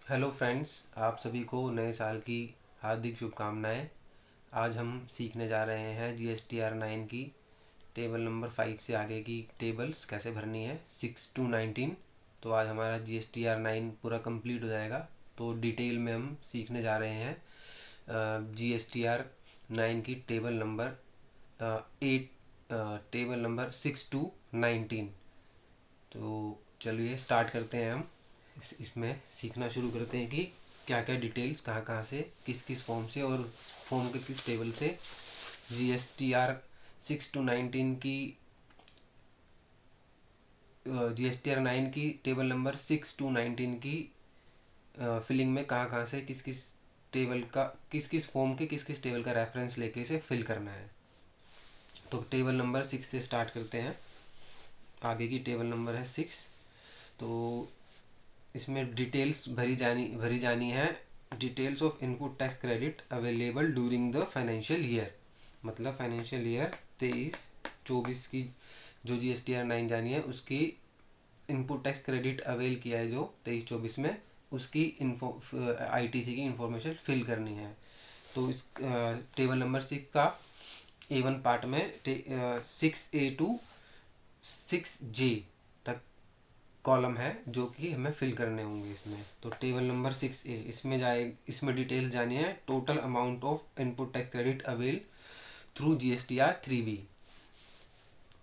Hello friends, आप सभी को नए साल की हार्दिक शुभकामनाएं। आज हम सीखने जा रहे हैं GSTR 9 की टेबल नंबर 5 से आगे की टेबल्स कैसे भरनी है 6 to 19। तो आज हमारा GSTR 9 पूरा कंप्लीट हो जाएगा। तो डिटेल में हम सीखने जा रहे हैं GSTR 9 की एट टेबल नंबर 6 to 19। तो चलिए स्टार्ट करते हैं हम। इसमें सीखना शुरू करते हैं कि क्या क्या डिटेल्स कहाँ कहाँ से किस किस फॉर्म से और फॉर्म के किस टेबल से GSTR 9 की टेबल नंबर 6 to 19 की फिलिंग में कहाँ कहाँ से किस किस टेबल का किस फॉर्म के किस टेबल का रेफरेंस लेके इसे फिल करना है। तो टेबल नंबर 6 से स्टार्ट करते हैं। आगे की टेबल नंबर है 6। तो इसमें डिटेल्स भरी जानी है। Details of input tax credit available during the financial year, मतलब फाइनेंशियल ईयर 23-24 की जो GSTR 9 जानी है उसकी इनपुट टैक्स क्रेडिट अवेल किया है जो 23-24 में, उसकी ITC की इंफॉर्मेशन फिल करनी है। तो इस टेबल नंबर 6 का A1 पार्ट में 6A to 6J तक कॉलम है जो कि हमें फिल करने होंगे इसमें। तो टेबल नंबर 6A इसमें डिटेल्स जानी है। Total amount of input tax credit avail through GSTR 3B,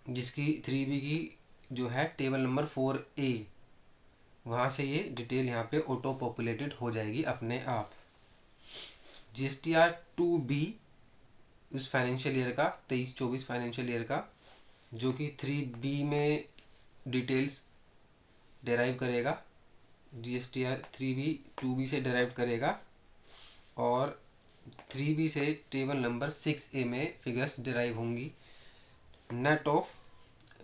जिसकी 3B की जो है टेबल नंबर 4A, वहाँ से ये डिटेल यहाँ पे ऑटो पॉपुलेटेड हो जाएगी अपने आप। GSTR 2B उस फाइनेंशियल ईयर का 23-24 फाइनेंशियल ईयर का, जो कि 3B में डिटेल्स डेराइव करेगा। GSTR 3B 2B से डेराइव करेगा और 3B से टेबल नंबर 6A में फिगर्स डेराइव होंगी। नेट ऑफ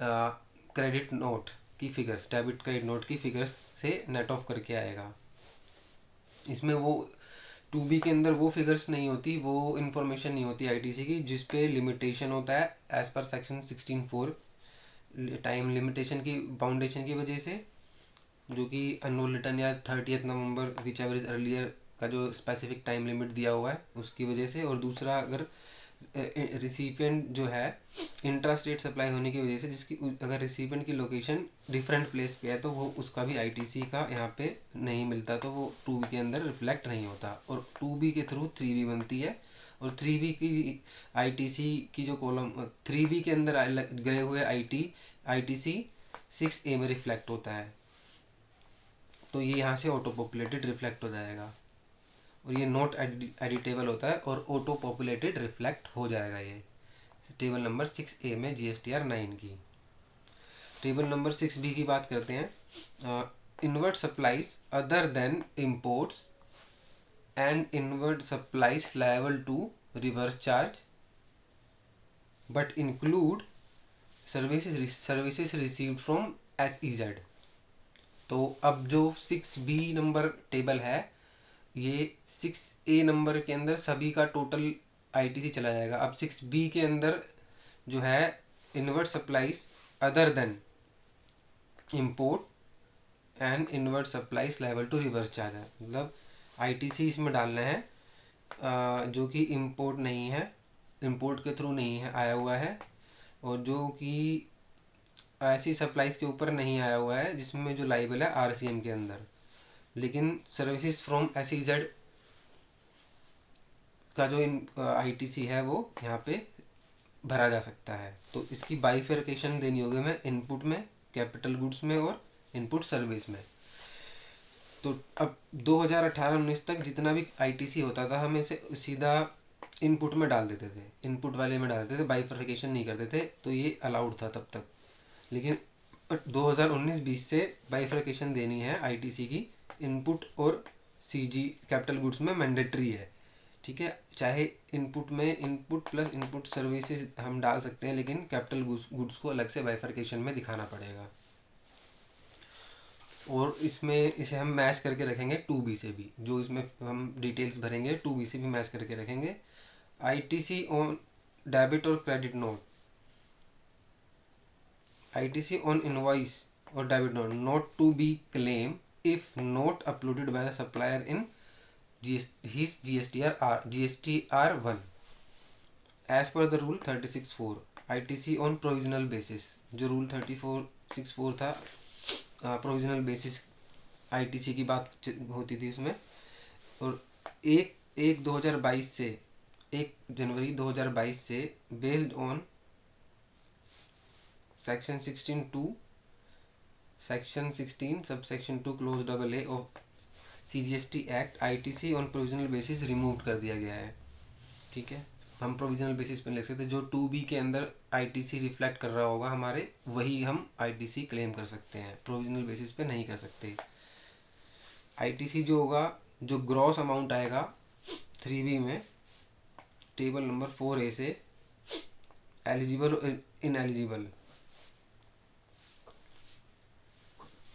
क्रेडिट नोट की फिगर्स, डेबिट क्रेडिट नोट की फिगर्स से नेट ऑफ करके आएगा। इसमें वो 2B के अंदर वो फिगर्स नहीं होती, वो इन्फॉर्मेशन नहीं होती ITC की जिस पे लिमिटेशन होता है as per section 16(4), time limitation की बाउंडेशन की वजह से, जो कि एनुअल रिटर्न या 30th November which ever is earlier का जो स्पेसिफिक टाइम लिमिट दिया हुआ है उसकी वजह से। और दूसरा, अगर रिसिपिएंट जो है इंट्रास्ट रेट सप्लाई होने की वजह से, जिसकी अगर रिसिपिएंट की लोकेशन डिफरेंट प्लेस पे है तो वो उसका भी ITC का यहाँ पे नहीं मिलता, तो वो 2B के अंदर रिफ्लेक्ट नहीं होता और 2B के थ्रू 3B बनती है। और 3B की ITC की जो कॉलम 3B के अंदर गए हुए ITC 6A में रिफ्लेक्ट होता है। तो ये यहाँ से ऑटो पॉपुलेटेड रिफ्लेक्ट हो जाएगा और ये नॉट एडिटेबल होता है और ऑटो पॉपुलेटेड रिफ्लेक्ट हो जाएगा ये टेबल नंबर 6A में GSTR 9 की। टेबल नंबर 6B की बात करते हैं। Inward supplies other than imports and inward supplies liable to reverse charge but include services received from SEZ। तो अब जो 6B नंबर टेबल है, ये 6A नंबर के अंदर सभी का टोटल ITC चला जाएगा। अब 6B के अंदर जो है inward supplies other than import and inward supplies liable to reverse charge है, मतलब ITC इसमें डालना है जो कि इम्पोर्ट नहीं है, इम्पोर्ट के थ्रू नहीं है आया हुआ है, और जो कि ऐसी सप्लाईज के ऊपर नहीं आया हुआ है जिसमें जो लाइबल है RCM के अंदर, लेकिन सर्विसेज फ्रॉम SEZ का जो ITC है वो यहाँ पे भरा जा सकता है। तो इसकी बाइफर्केशन देनी होगी हमें इनपुट में, कैपिटल गुड्स में और इनपुट सर्विस में। तो अब 2018-19 तक जितना भी ITC होता था हम इसे सीधा इनपुट में डाल देते थे, इनपुट वाले में डाल देते थे, बाइफर्केशन नहीं करते थे, तो ये अलाउड था तब तक। लेकिन 2019-20 से बाइफर्केशन देनी है ITC की, इनपुट और CG कैपिटल गुड्स में मैंडेटरी है। ठीक है, चाहे इनपुट में इनपुट प्लस इनपुट सर्विसेज हम डाल सकते हैं, लेकिन कैपिटल गुड्स को अलग से बाइफर्केशन में दिखाना पड़ेगा। और इसमें इसे हम मैच करके रखेंगे 2B से भी, जो इसमें हम डिटेल्स भरेंगे 2B से भी मैच करके रखेंगे। ITC ऑन डेबिट और credit note, ITC on invoice और debit note not to be claim if not uploaded by the supplier in his GSTR1 as per the rule 36(4) ITC on provisional basis। जो rule 34(6)(4) था, provisional basis ITC की बात होती थी उसमें। और 1 जनवरी 2022 से based on section 16 subsection 2 close AA of CGST act ITC on provisional basis remove कर दिया गया है। ठीक है, हम प्रोविजनल बेसिस पे लिख सकते हैं। जो 2B के अंदर आईटीसी रिफ्लेक्ट कर रहा होगा हमारे, वही हम आईटीसी क्लेम कर सकते हैं, प्रोविजनल बेसिस पे नहीं कर सकते। आईटीसी जो होगा, जो ग्रॉस अमाउंट आएगा 3B में टेबल नंबर 4A से एलिजिबल और इनएलिजिबल,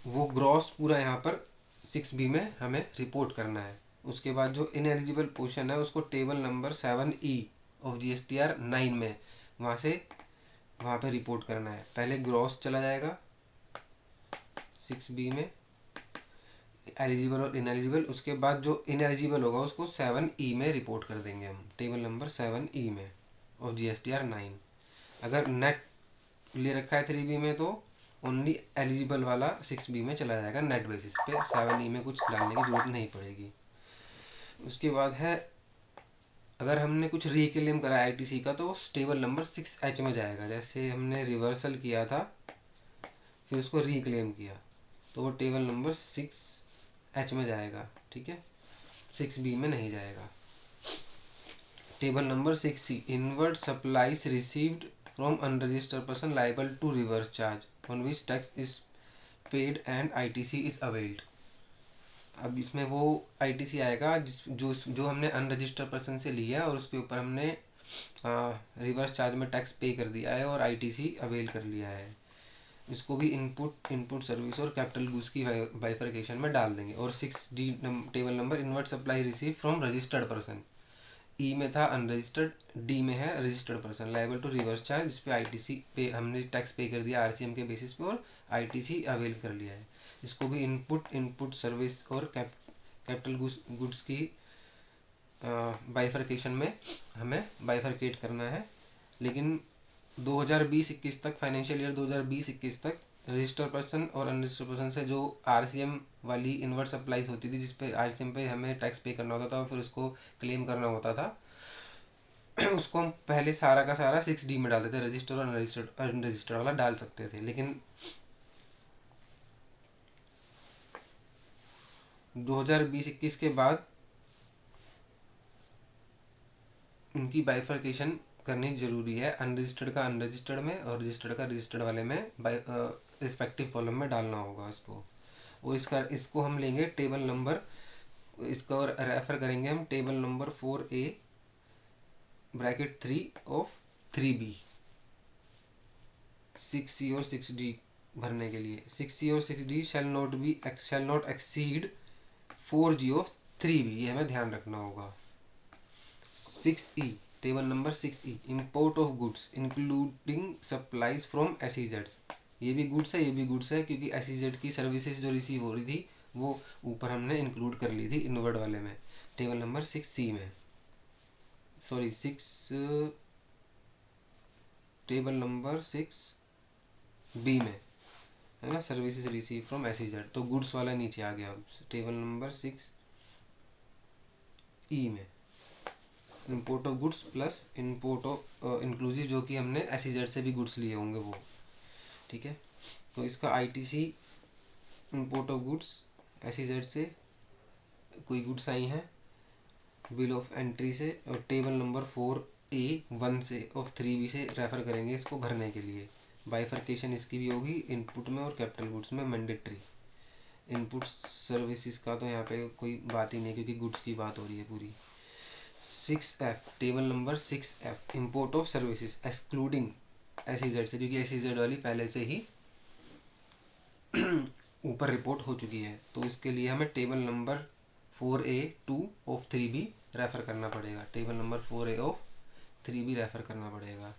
वो ग्रॉस पूरा यहाँ पर 6B में हमें रिपोर्ट करना है। उसके बाद जो इनएलिजिबल पोर्शन है उसको table number 7E of GSTR 9 में वहाँ पे रिपोर्ट करना है। पहले ग्रॉस चला जाएगा 6B में, एलिजिबल और इनएलिजिबल। उसके बाद जो इनएलिजिबल होगा उसको 7E में रिपोर्ट कर देंगे हम, टेबल नंबर 7E में ऑफ GSTR 9। अगर नेट ले रखा है 3B में तो ओनली एलिजिबल वाला 6B में चला जाएगा नेट बेसिस पे, 7E में कुछ डालने की ज़रूरत नहीं पड़ेगी। उसके बाद है, अगर हमने कुछ रीक्लेम करा आईटीसी का तो टेबल नंबर 6H में जाएगा। जैसे हमने रिवर्सल किया था फिर उसको रीक्लेम किया तो वो टेबल नंबर 6H में जाएगा। ठीक है, 6B में नहीं जाएगा। Table number 6C inward supplies received from unregistered person liable to reverse charge on which tax is paid and ITC is availed. अब इसमें वो आईटीसी आएगा जो हमने अनरजिस्टर्ड पर्सन से लिया और उसके ऊपर हमने रिवर्स चार्ज में टैक्स पे कर दिया है और आईटीसी अवेल कर लिया है। इसको भी इनपुट सर्विस और कैपिटल गुड्स की बाइफरकेशन में डाल देंगे। और 6D table number inward supply receive from registered person, E में था अनरजिस्टर्ड, डी में है registered person liable to reverse charge, जिस पे आईटीसी पे हमने टैक्स पे कर दिया आरसीएम के बेसिस पे और आईटीसी अवेल कर लिया है। इसको भी इनपुट सर्विस और कैपिटल गुड्स की बाइफरकेशन में हमें बाइफरकेट करना है। लेकिन 2020-21 तक, फाइनेंशियल ईयर 2020-21 तक रजिस्टर्ड पर्सन और अनरजिस्टर्ड पर्सन से जो आरसीएम वाली इनवर्ट सप्लाईज होती थी, जिस पे आरसीएम पे हमें टैक्स पे करना होता था और फिर उसको क्लेम करना होता था, उसको हम पहले सारा का सारा 6D में डालते थे, रजिस्टर्ड और अनरजिस्टर्ड वाला डाल सकते थे। लेकिन 2020-21 के बाद उनकी बाइफरकेशन करनी ज़रूरी है। अनरजिस्टर्ड का अनरजिस्टर्ड में और रजिस्टर्ड का रजिस्टर्ड वाले में रिस्पेक्टिव कॉलम में डालना होगा इसको। और इसको हम लेंगे टेबल नंबर, इसको रेफ़र करेंगे हम table number 4A bracket 3 of 3B 6C और 6D भरने के लिए। 6C और 6D shall not exceed 4G of 3B, ये हमें ध्यान रखना होगा। 6E table number 6E import of goods including supplies from SEZs, ये भी गुड्स है, ये भी गुड्स है, क्योंकि SEZ की सर्विसेज जो रिसीव हो रही थी वो ऊपर हमने इंक्लूड कर ली थी इनवर्ड वाले में, टेबल नंबर 6C में, सॉरी 6 टेबल नंबर 6B में है ना, सर्विसेज रिसीव फ्रॉम SEZ, तो गुड्स वाला नीचे आ गया। टेबल नंबर 6E में import of goods plus import of inclusive, जो कि हमने SEZ से भी गुड्स लिए होंगे वो। ठीक है, तो इसका ITC import of goods SEZ से कोई गुड्स आई हैं बिल ऑफ एंट्री से, और टेबल नंबर 4A1 से ऑफ 3B से रेफ़र करेंगे इसको भरने के लिए। बाइफरकेशन इसकी भी होगी इनपुट में और कैपिटल गुड्स में मैंडेटरी। इनपुट सर्विसेज का तो यहाँ पे कोई बात ही नहीं, क्योंकि गुड्स की बात हो रही है पूरी। 6F table number 6F import of services excluding SEZ से, क्योंकि SEZ वाली पहले से ही ऊपर रिपोर्ट हो चुकी है, तो इसके लिए हमें table number 4A2 of 3B refer करना पड़ेगा। Table number 4A of 3B refer करना पड़ेगा।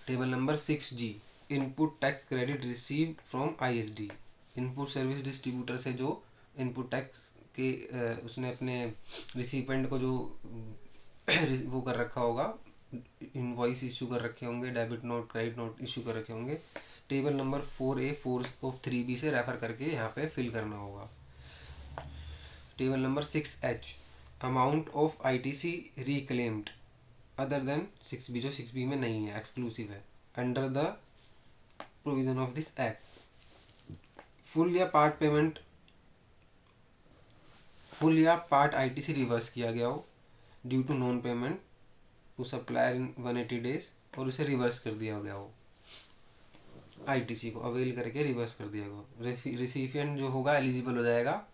Table number 6G input tax credit receive from ISD, input service distributor से जो इनपुट टैक्स के उसने अपने रिसिपेंट को जो वो कर रखा होगा, इनवॉइस इशू कर रखे होंगे, debit note credit note issue कर रखे होंगे, table number 4A 4 of 3B से रेफर करके यहाँ पे फिल करना होगा। Table number 6H amount of ITC reclaimed other than 6B, जो 6B में नहीं है, एक्सक्लूसिव है, under the provision of this act. Full या पार्ट ITC रिवर्स किया गया हो due to non payment to supplier in 180 days, और उसे रिवर्स कर दिया गया हो, ITC को अवेल करके रिवर्स कर दिया गया, रिसिपिएंट जो होगा एलिजिबल हो जाएगा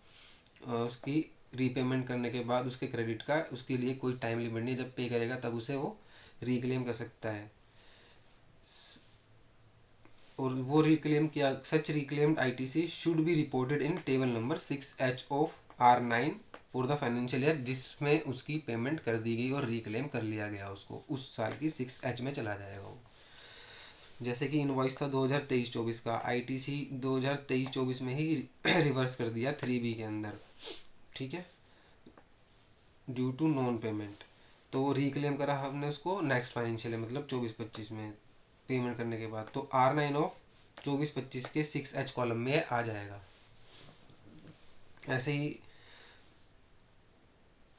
उसकी रीपेमेंट करने के बाद उसके क्रेडिट का। उसके लिए कोई टाइम लिमिट नहीं, जब पे करेगा तब उसे वो रिक्लेम कर सकता है। और वो रिक्लेम किया, such reclaimed ITC should be reported in table number 6H of R9 for the financial year जिसमें उसकी पेमेंट कर दी गई और रिक्लेम कर लिया गया, उसको उस साल की 6H में चला जाएगा वो। जैसे कि इनवॉइस था 2023-24 का, ITC 2023-24 में ही रिवर्स कर दिया 3B के अंदर, ठीक है, ड्यू टू नॉन पेमेंट। तो रिक्लेम करा हमने उसको नेक्स्ट फाइनेंशियल ईयर मतलब 24-25 में पेमेंट करने के बाद, तो R9 ऑफ 24-25 के 6H कॉलम में आ जाएगा। ऐसे ही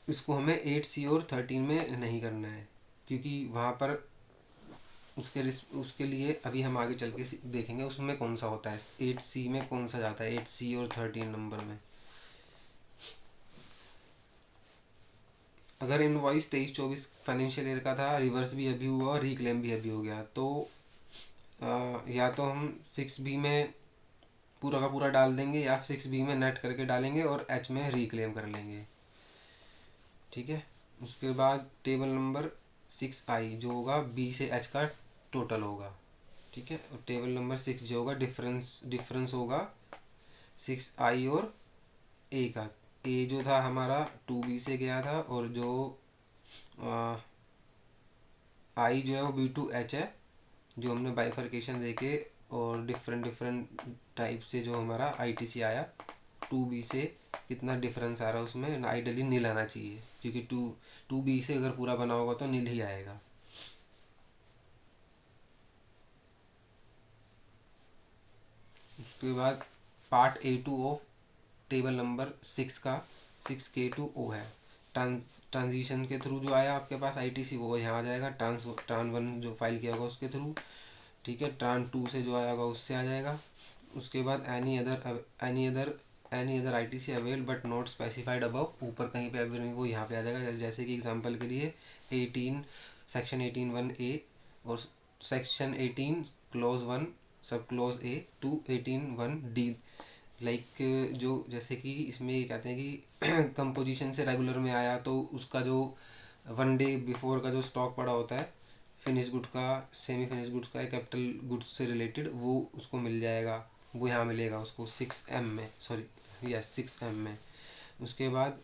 इसको हमें 8C और 13 में नहीं करना है, क्योंकि वहाँ पर उसके लिए अभी हम आगे चल के देखेंगे उसमें कौन सा होता है, 8C में कौन सा जाता है, 8C और 13 नंबर में। अगर इनवॉइस 23-24 फाइनेंशियल ईयर का था, रिवर्स भी अभी हुआ और रिक्लेम भी अभी हो गया, तो या तो हम 6B में पूरा का पूरा डाल देंगे या 6B में नेट करके डालेंगे और H में रिक्लेम कर लेंगे, ठीक है। उसके बाद टेबल नंबर 6I जो होगा B से H का टोटल होगा, ठीक है। और टेबल नंबर 6 जो होगा डिफरेंस होगा 6I और A का। A जो था हमारा 2B से गया था, और जो I जो है वो B2H है, जो हमने बाइफर्केशन देके और डिफरेंट टाइप से जो हमारा ITC आया 2B से कितना डिफरेंस आ रहा है उसमें आइडियली नील आना चाहिए, क्योंकि 2B से अगर पूरा बना होगा तो नील ही आएगा। उसके बाद part A2 of table number 6 का 6K2O है, ट्रांजिशन के थ्रू जो आया आपके पास ITC वो यहाँ आ जाएगा, ट्रान 1 जो फाइल किया होगा उसके थ्रू, ठीक है। ट्रान 2 से जो आया होगा उससे आ जाएगा। उसके बाद any other ITC avail but not specified above, ऊपर कहीं पे अवेल नहीं वो यहाँ पे आ जाएगा। जैसे कि एग्जांपल के लिए 18 सेक्शन 18(1)A और section 18 clause 1 sub clause A to 18(1)D, like जो जैसे कि इसमें ये कहते हैं कि कंपोजिशन से रेगुलर में आया तो उसका जो 1 day बिफोर का जो स्टॉक पड़ा होता है फिनिश गुड का, सेमी फिनिश गुड्स का, कैपिटल गुड्स से रिलेटेड, वो उसको मिल जाएगा, वो यहाँ मिलेगा उसको 6M में, सॉरी यस 6M में। उसके बाद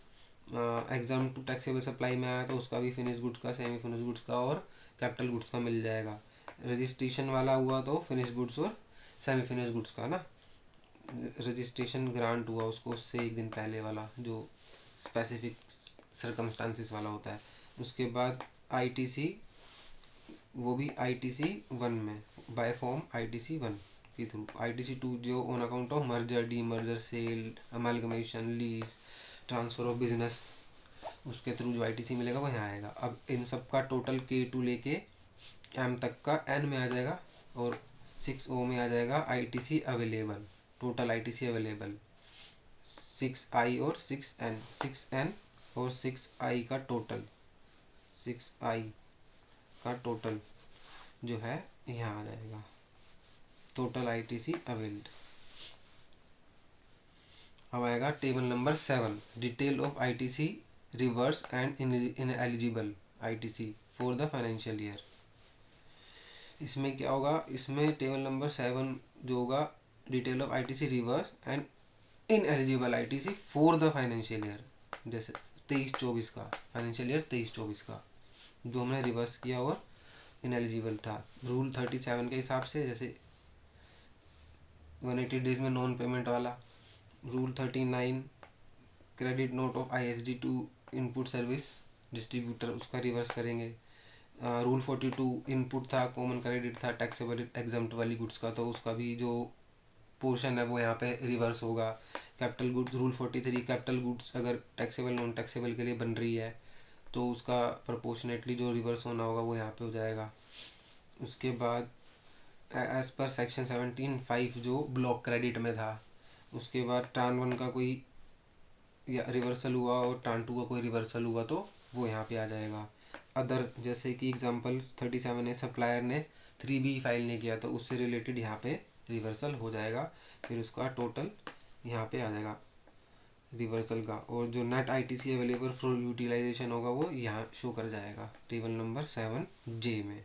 एग्जाम टू टैक्सेबल सप्लाई में आया तो उसका भी फिनिश गुड्स का, सेमी फिनिश गुड्स का और कैपिटल गुड्स का मिल जाएगा। रजिस्ट्रेशन वाला हुआ तो फिनिश गुड्स और सेमी फिनिश गुड्स का ना, रजिस्ट्रेशन ग्रांट हुआ उसको उससे एक दिन पहले वाला जो स्पेसिफिक सर्कमस्टांसिस वाला होता है। उसके बाद ITC वो भी ITC 1 में बाय फॉर्म ITC 1 के थ्रू, ITC 2 जो on account of merger, demerger, sale, amalgamation, lease, transfer of business, उसके थ्रू जो ITC मिलेगा वो यहाँ आएगा। अब इन सब का टोटल K2 लेके M तक का N में आ जाएगा और 6O में आ जाएगा ITC available, total ITC available 6I और 6N, 6N और 6I का टोटल, 6I का टोटल जो है यहाँ आ जाएगा, टोटल ITC अवेल्ड। अब आएगा table number 7 detail of ITC reverse and in eligible ITC for the financial year. इसमें क्या होगा, इसमें टेबल नंबर 7 जो होगा detail of ITC reverse and in eligible ITC for the financial year, जैसे 23-24 का फाइनेंशियल ईयर 23-24 का जो हमने रिवर्स किया और इनएलिजिबल था रूल 37 के हिसाब से। जैसे 180 डेज में नॉन पेमेंट वाला। Rule 39 credit note of ISD to input service distributor, उसका रिवर्स करेंगे। रूल 42 इनपुट था, कॉमन क्रेडिट था टैक्सेबल एग्जम्प्ट वाली गुड्स का, तो उसका भी जो पोर्शन है वो यहाँ पे रिवर्स होगा। Capital goods rule 43 capital goods अगर टैक्सेबल नॉन टैक्सेबल के लिए बन रही है तो उसका प्रोपोर्शनेटली जो रिवर्स होना होगा वो यहाँ पे हो जाएगा। उसके बाद एज पर सेक्शन 17(5) जो ब्लॉक क्रेडिट में था, उसके बाद ट्रान 1 का कोई या रिवर्सल हुआ और ट्रान 2 का कोई रिवर्सल हुआ तो वो यहाँ पे आ जाएगा। अदर जैसे कि एग्जांपल 37 है, सप्लायर ने 3B फाइल नहीं किया तो उससे रिलेटेड यहाँ पे रिवर्सल हो जाएगा, फिर उसका टोटल यहाँ पे आ जाएगा रिवर्सल का। और जो net ITC available for utilisation होगा वो यहाँ शो कर जाएगा टेबल नंबर 7J में।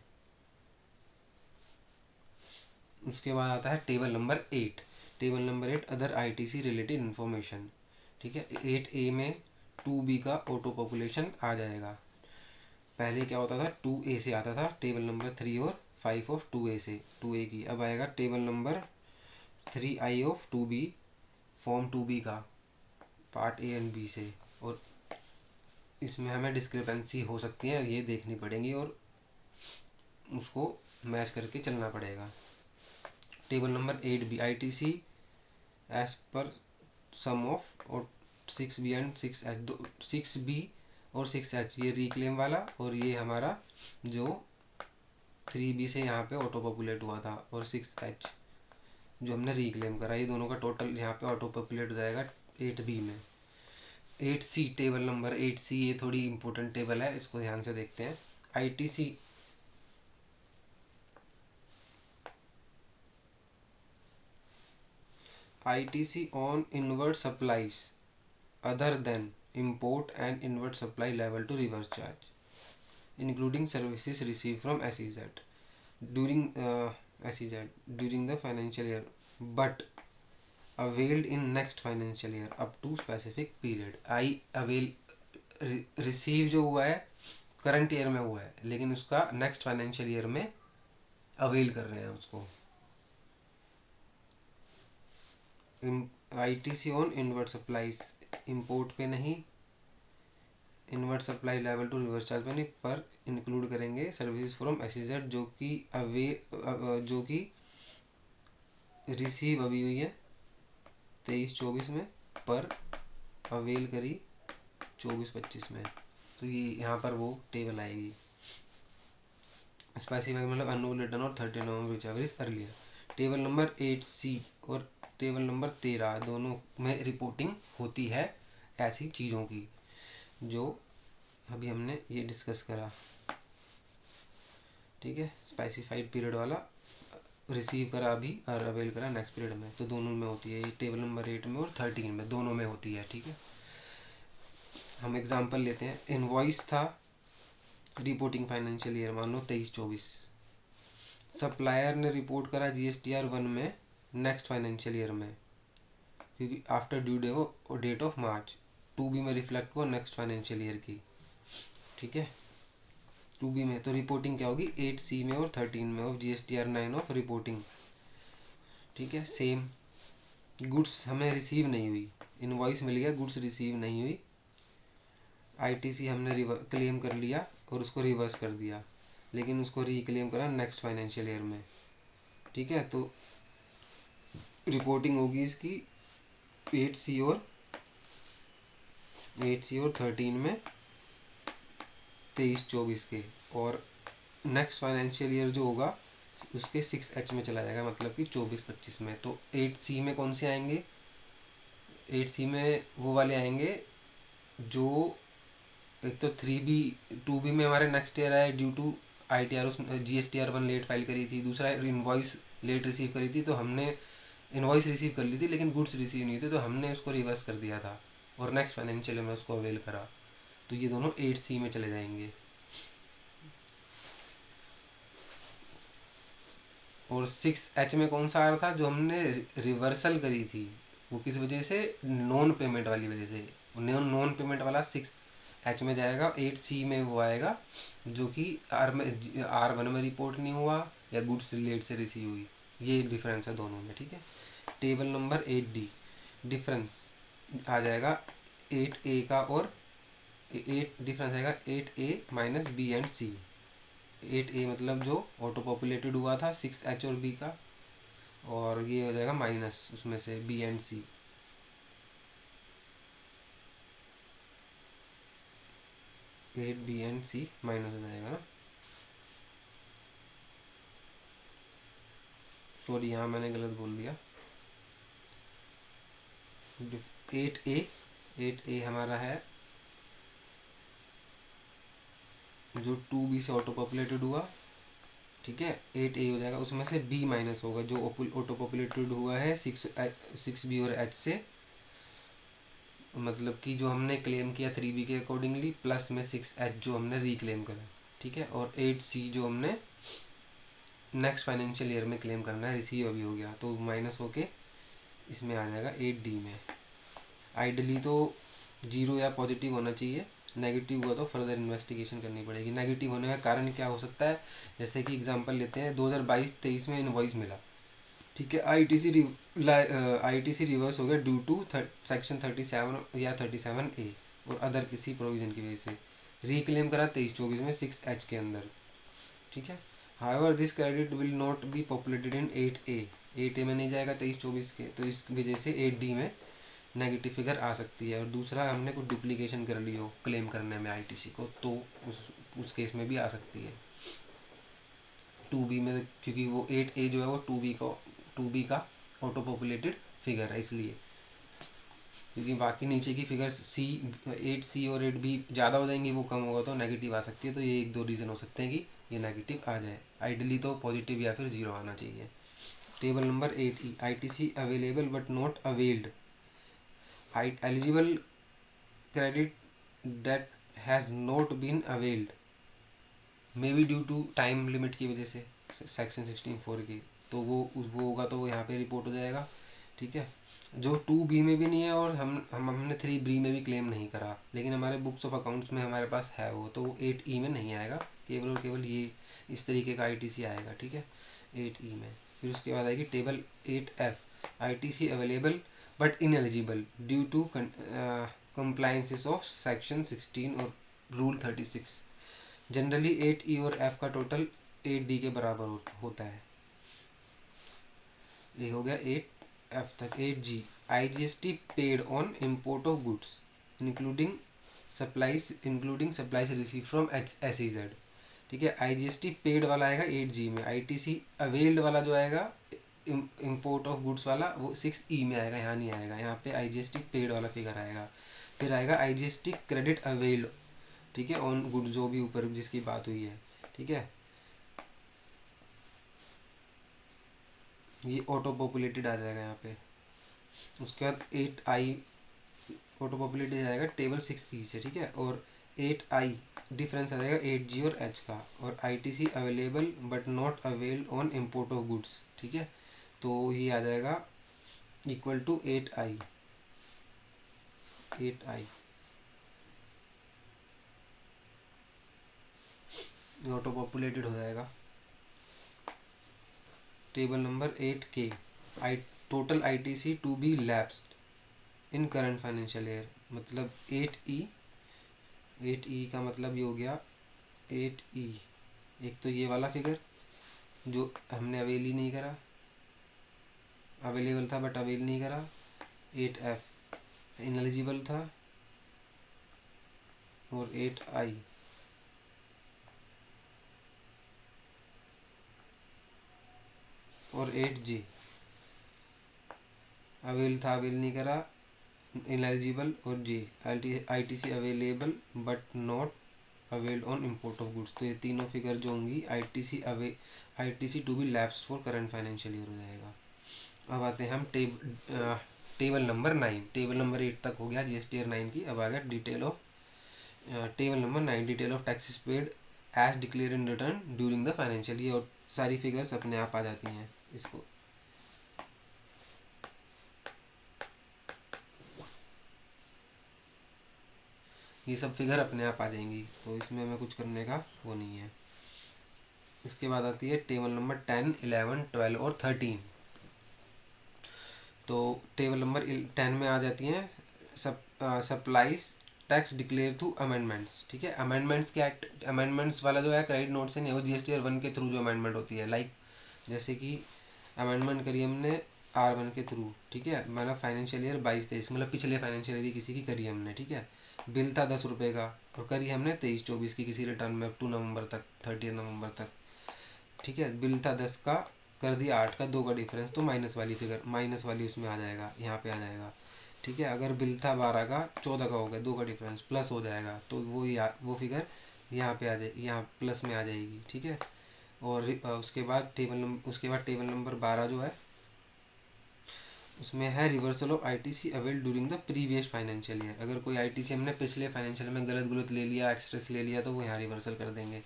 उसके बाद आता है table number 8। Table number 8 other ITC related information, ठीक है। 8A में 2B का ऑटो पॉपुलेशन आ जाएगा। पहले क्या होता था 2A से आता था टेबल नंबर 3 और 5 ऑफ 2A से 2A की, अब आएगा table number 3I of 2B form 2B का पार्ट A एंड B से, और इसमें हमें डिस्क्रिपेंसी हो सकती है ये देखनी पड़ेगी और उसको मैच करके चलना पड़ेगा। Table number 8B ITC as per some of और 6B एंड 6H, 6B और 6H ये रिक्लेम वाला, और ये हमारा जो 3B से यहाँ पे ऑटो पॉपुलेट हुआ था, और 6H जो हमने रिक्लेम करा, ये दोनों का टोटल यहाँ पे ऑटो पॉपुलेट हो जाएगा 8B में। 8C टेबल नंबर 8C ये थोड़ी इंपॉर्टेंट टेबल है, इसको ध्यान से देखते हैं। ITC on inward supplies other than import and inward supply level to reverse charge, including services received from SEZ during the financial year but availed in next financial year up to specific period। Receive जो हुआ है current year में हुआ है लेकिन उसका next financial year में avail कर रहे हैं उसको। ITC on inward supplies, import पे नहीं, इनवर्ड सप्लाई लेवल टू रिवर्स चार्ज पे नहीं, पर इंक्लूड करेंगे सर्विसेज फ्रॉम SEZ जो कि रिसीव अभी हुई है 23-24 में, पर अवेल करी 24-25 में, तो ये यहाँ पर वो टेबल आएगी। स्पेसिफाई मतलब अनरोल रिटर्न और 30 November whichever is earlier. Table number 8C और टेबल नंबर 13 दोनों में रिपोर्टिंग होती है ऐसी चीज़ों की जो अभी हमने ये डिस्कस करा, ठीक है। स्पेसिफाइड पीरियड वाला रिसीव करा अभी और अवेल करा नेक्स्ट पीरियड में, तो दोनों में होती है ये टेबल नंबर 8 में और 13 में, दोनों में होती है, ठीक है। हम एग्जांपल लेते हैं। इनवॉइस था रिपोर्टिंग फाइनेंशियल ईयर मान लो 23-24, सप्लायर ने रिपोर्ट करा GSTR 1 में नेक्स्ट फाइनेंशियल ईयर में, क्योंकि after due date of March 2B में रिफ्लेक्ट हुआ नेक्स्ट फाइनेंशियल ईयर की, ठीक है। 2B में तो रिपोर्टिंग क्या होगी 8C में और 13 में ऑफ GSTR 9 ऑफ रिपोर्टिंग, ठीक है। सेम गुड्स हमें रिसीव नहीं हुई, इनवॉइस मिल गया, गुड्स रिसीव नहीं हुई, ITC हमने क्लेम कर लिया और उसको रिवर्स कर दिया, लेकिन उसको रिक्लेम करा नेक्स्ट फाइनेंशियल ईयर में, ठीक है। तो रिपोर्टिंग होगी इसकी 8C और 13 में 23-24 के, और नेक्स्ट फाइनेंशियल ईयर जो होगा उसके 6H में चला जाएगा, मतलब कि 24-25 में। तो 8C में कौन से आएंगे, 8C में वो वाले आएंगे जो एक तो 3B 2B में हमारे नेक्स्ट ईयर आए ड्यू टू ITR उस GSTR 1 लेट फाइल करी थी, दूसरा इनवॉइस लेट रिसीव करी थी, तो हमने इनवॉइस रिसीव कर ली थी लेकिन गुड्स रिसीव नहीं थे तो हमने उसको रिवर्स कर दिया था और नेक्स्ट फाइनेंशियल में उसको अवेल करा, तो ये दोनों 8C में चले जाएंगे। और 6H में कौन सा आ रहा था, जो हमने रिवर्सल करी थी, वो किस वजह से, नॉन पेमेंट वाली वजह से, नॉन पेमेंट वाला 6H में जाएगा। 8C में वो आएगा जो कि R1 में रिपोर्ट नहीं हुआ या गुड्स लेट से रिसीव हुई, ये डिफरेंस है दोनों में, ठीक है। टेबल नंबर 8D, डिफरेंस आ जाएगा 8A का, और 8 डिफरेंस आएगा 8A minus B and C। 8A मतलब जो ऑटो पॉपुलेटेड हुआ था 6H और B का, और ये हो जाएगा माइनस उसमें से B and C। 8B and C minus हो जाएगा ना, सॉरी यहाँ मैंने गलत बोल दिया। 8A हमारा है जो 2B से ऑटो पॉपुलेटेड हुआ, ठीक है। 8A हो जाएगा, उसमें से B माइनस होगा जो ऑटो पॉपुलेटेड हुआ है 6B और H से, मतलब कि जो हमने क्लेम किया 3B के अकॉर्डिंगली, प्लस में 6H जो हमने रिक्लेम करा, ठीक है। और 8C जो हमने नेक्स्ट फाइनेंशियल ईयर में क्लेम करना है, रिसीव अभी हो गया, तो माइनस होके इसमें आ जाएगा 8D में। आइडली तो जीरो या पॉजिटिव होना चाहिए, नेगेटिव हुआ तो फर्दर इन्वेस्टिगेशन करनी पड़ेगी। नेगेटिव होने का कारण क्या हो सकता है, जैसे कि एग्जांपल लेते हैं 2022-23 में इनवॉइस मिला, ठीक है, आईटीसी रिवर्स हो गया ड्यू टू सेक्शन 37 या 37A और अदर किसी प्रोविज़न की वजह से, रिक्लेम करा 23-24 में 6H के अंदर, ठीक है। However this credit will not be populated in 8A में नहीं जाएगा 23-24 के, तो इस वजह से 8D में नेगेटिव फिगर आ सकती है। और दूसरा हमने कुछ डुप्लीकेशन कर ली हो क्लेम करने में आईटीसी को, तो उस केस में भी आ सकती है 2B में, क्योंकि वो 8A जो है वो 2B का ऑटो पॉपुलेटेड फिगर है इसलिए, क्योंकि बाकी नीचे की फिगर 8C और 8B ज़्यादा हो जाएंगी, वो कम होगा तो नेगेटिव आ सकती है। तो ये 1-2 रीज़न हो सकते हैं कि ये नेगेटिव आ जाए। आइडली तो पॉजिटिव या फिर ज़ीरो आना चाहिए। Table number 8E, ITC available but not availed, eligible credit that has not been availed may be due to time limit की वजह से, सेक्शन 16(4) की, तो वो होगा तो वो यहाँ पे रिपोर्ट हो जाएगा, ठीक है। जो 2B में भी नहीं है और हमने 3B में भी क्लेम नहीं करा, लेकिन हमारे बुक्स ऑफ अकाउंट्स में हमारे पास है वो, तो 8E में नहीं आएगा, केवल और केवल ये इस तरीके का आईटीसी आएगा, ठीक है, 8E में। फिर उसके बाद आएगी table 8F, ITC available but ineligible due to compliances of section 16 और रूल 36। जनरली 8E और F का टोटल 8D के बराबर होता है। ये हो गया 8F तक। 8G, IGST paid on import of goods including supplies receive from SEZ, ठीक है। IGST पेड वाला आएगा 8G में। ITC अवेल्ड वाला जो आएगा इम्पोर्ट ऑफ गुड्स वाला, वो 6E में आएगा, यहाँ नहीं आएगा, यहाँ पे IGST पेड वाला फिगर आएगा। फिर आएगा IGST क्रेडिट अवेल्ड, ठीक है, ऑन गुड्स जो भी ऊपर जिसकी बात हुई है, ठीक है, ये ऑटो पॉपुलेटेड आ जाएगा यहाँ पे। उसके बाद 8I ऑटो पॉपुलेटेड आएगा टेबल 6E से, ठीक है। और 8I डिफरेंस आ जाएगा 8G और H का, और ITC available but not availed on import of goods, ठीक है, तो ये आ जाएगा equal to 8I auto populated हो जाएगा। Table number 8K, total ITC to be lapsed in current financial year, मतलब 8E का मतलब ये हो गया 8E, एक तो ये वाला फिगर जो हमने अवेल ही नहीं करा, अवेलेबल था बट अवेल नहीं करा। 8F इनएलिजिबल था, और 8I और 8G अवेल था, अवेल नहीं करा, इनएलिजिबल, और G ITC available but not availed on import of goods. तो ये तीनों फिगर जो होंगी ITC to be lapse for current financial year हो जाएगा। अब आते हैं हम टेबल नंबर 9। टेबल नंबर 8 तक हो गया GSTR 9 की। अब आ गया detail of table number 9, detail of taxes paid as declared in return during the financial year, और सारी फिगर्स अपने आप आ जाती हैं इसको। ये सब फिगर अपने आप आ जाएंगी, तो इसमें हमें कुछ करने का वो नहीं है। इसके बाद आती है टेबल नंबर 10, 11, 12 और 13। तो टेबल नंबर 10 में आ जाती हैं supplies tax declared to amendments. ठीक है, अमेंडमेंट्स क्या, अमेंडमेंट्स वाला जो है क्रेडिट नोट से नहीं, वो GSTR 1 के थ्रू जो अमेंडमेंट होती है, लाइक जैसे कि अमेंडमेंट करी हमने R1 के थ्रू। ठीक है, मतलब फाइनेंशियल ईयर 22-23, मतलब पिछले फाइनेंशियल ईयर की किसी की करी हमने। ठीक है, बिल था 10 रुपये का और करी हमने 23-24 की किसी रिटर्न में अप टू नवंबर तक, 30 नवंबर तक। ठीक है, बिल था 10 का, कर दिया 8 का, 2 का डिफरेंस, तो माइनस वाली फिगर, माइनस वाली उसमें आ जाएगा, यहाँ पे आ जाएगा। ठीक है, अगर बिल था 12 का, 14 का हो गया, 2 का डिफरेंस प्लस हो जाएगा, तो वो फिगर यहाँ पे आ जाए, यहाँ प्लस में आ जाएगी। ठीक है, और उसके बाद टेबल नंबर 12 जो है उसमें है reversal of ITC avail during the previous financial year. अगर कोई ITC हमने पिछले फाइनेंशियल में गलत गलत ले लिया, एक्स्ट्रेस ले लिया, तो वो यहाँ रिवर्सल कर देंगे।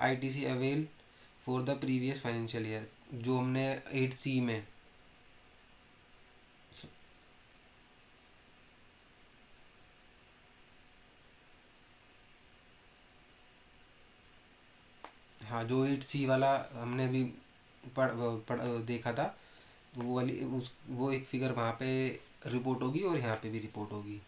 ITC avail for the previous financial year, जो हमने 8C में, हाँ जो 8C वाला हमने अभी देखा था, तो वो वाली वो एक फिगर वहाँ पे रिपोर्ट होगी और यहाँ पे भी रिपोर्ट होगी।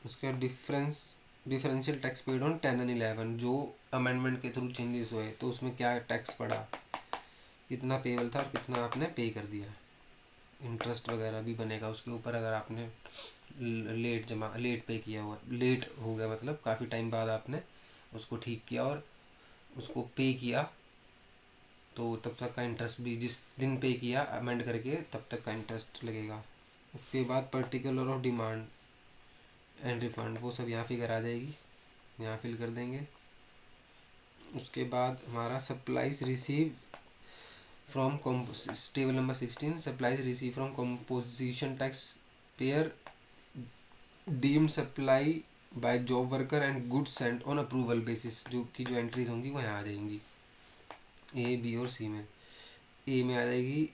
उसके differential tax paid on 10 and 11, जो अमेंडमेंट के थ्रू चेंजेस हुए, तो उसमें क्या टैक्स पड़ा, कितना पेबल था और कितना आपने पे कर दिया। इंटरेस्ट वगैरह भी बनेगा उसके ऊपर, अगर आपने लेट पे किया हुआ, लेट हो गया मतलब काफ़ी टाइम बाद आपने उसको ठीक किया और उसको पे किया, तो तब तक का इंटरेस्ट भी, जिस दिन पे किया अमेंड करके, तब तक का इंटरेस्ट लगेगा। उसके बाद particular of demand and refund, वो सब यहाँ फिगर आ जाएगी, यहाँ फिल कर देंगे। उसके बाद हमारा supplies receive from table number 16, supplies receive from composition tax payer deemed supply by job worker and goods sent on approval basis, जो एंट्रीज होंगी वो यहाँ आ जाएंगी A, B और C में। ए में आ जाएगी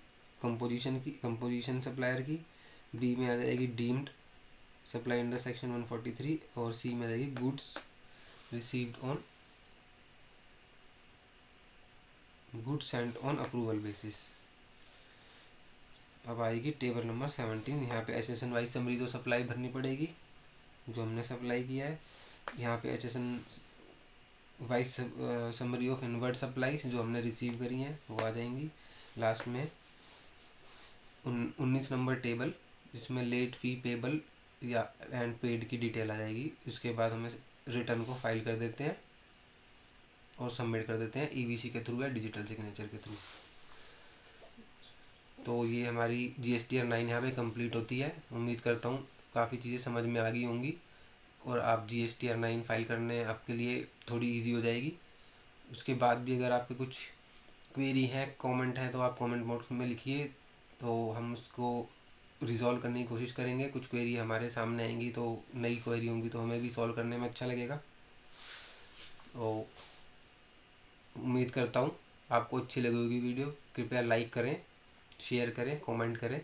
कंपोजिशन सप्लायर की, बी में आ जाएगी डीम्ड सप्लाई अंडर सेक्शन 143 और सी में आ जाएगी goods received on goods sent on approval basis. अब आएगी टेबल नंबर 17, यहाँ पे एसेसन वाइज समरी तो सप्लाई भरनी पड़ेगी जो हमने सप्लाई किया है। यहाँ पे HSN wise summary of inward supplies जो हमने रिसीव करी हैं वो आ जाएंगी। लास्ट में 19 नंबर टेबल, जिसमें लेट फी पेबल या एंड पेड की डिटेल आ जाएगी। उसके बाद हमें रिटर्न को फाइल कर देते हैं और सबमिट कर देते हैं EVC के थ्रू या डिजिटल सिग्नेचर के थ्रू। तो ये हमारी GSTR 9 यहाँ पे कंप्लीट होती है। उम्मीद करता हूँ काफ़ी चीज़ें समझ में आ गई होंगी और आप GSTR 9 फाइल करने आपके लिए थोड़ी इजी हो जाएगी। उसके बाद भी अगर आपके कुछ क्वेरी है, कमेंट है, तो आप कमेंट बॉक्स में लिखिए, तो हम उसको रिज़ॉल्व करने की कोशिश करेंगे। कुछ क्वेरी हमारे सामने आएंगी तो नई क्वेरी होंगी तो हमें भी सॉल्व करने में अच्छा लगेगा। तो उम्मीद करता हूँ आपको अच्छी लगी होगी वीडियो। कृपया लाइक करें, शेयर करें, कमेंट करें।